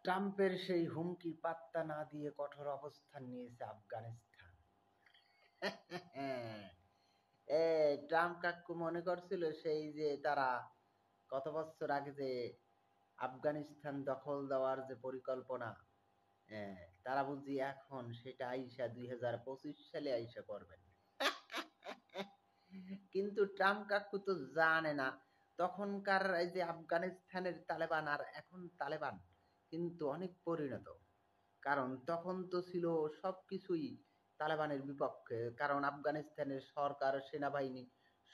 ট্রাম্পের সেই হুমকি পাত্তা না দিয়ে কঠোর অবস্থান নিয়েছে আফগানিস্তান। ট্রাম্প কাকু মনে করছিল সেই যে তারা কত বছর আগে যে আফগানিস্তান দখল দেওয়ার যে পরিকল্পনা, তারা বুঝি এখন সেটা আইসা 2025 সালে আইসা করবেন। কিন্তু ট্রাম্প কাকু তো জানে না তখনকার এই যে আফগানিস্তানের তালেবান আর এখন তালেবান কিন্তু অনেক পরিণত। কারণ তখন তো ছিল সবকিছুই তালেবানের বিপক্ষে, কারণ আফগানিস্তানের সরকার সেনাবাহিনী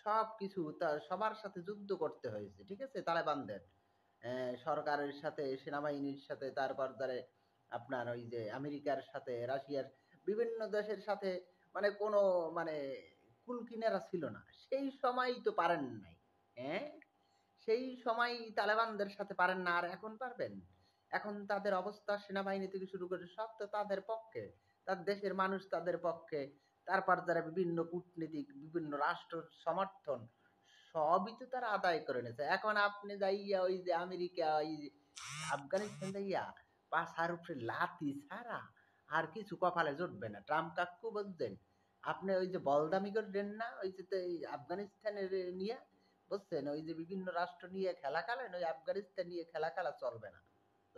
সবকিছু সবার সাথে যুদ্ধ করতে হয়েছে, ঠিক আছে। তালেবানদের সরকারের সাথে, সেনাবাহিনীর সাথে, তারপর ধরে আপনার ওই যে আমেরিকার সাথে, রাশিয়ার বিভিন্ন দেশের সাথে, মানে কোনো মানে কুলকিনারা ছিল না সেই সময়, তো পারেন নাই। হ্যাঁ, সেই সময় তালেবানদের সাথে পারেন না, আর এখন পারবেন? এখন তাদের অবস্থা সেনাবাহিনী থেকে শুরু করে সব তো তাদের পক্ষে, তার দেশের মানুষ তাদের পক্ষে, তারপর যারা বিভিন্ন কূটনীতিক, বিভিন্ন রাষ্ট্র সমর্থন সবই তো তারা আদায় করে নিয়েছে। এখন আপনি যাইয়া ওই যে আমেরিকা ওই আফগানিস্তান যাইয়া পাশার উপরে লাথি ছাড়া আর কিছু কপালে জুটবে না। ট্রাম্প কাকু বুঝছেন, আপনি ওই যে বলদামি করলেন না ওই যে আফগানিস্তানের নিয়ে, বুঝছেন, ওই যে বিভিন্ন রাষ্ট্র নিয়ে খেলা খেলেন, ওই আফগানিস্তান নিয়ে খেলা খেলা চলবে না।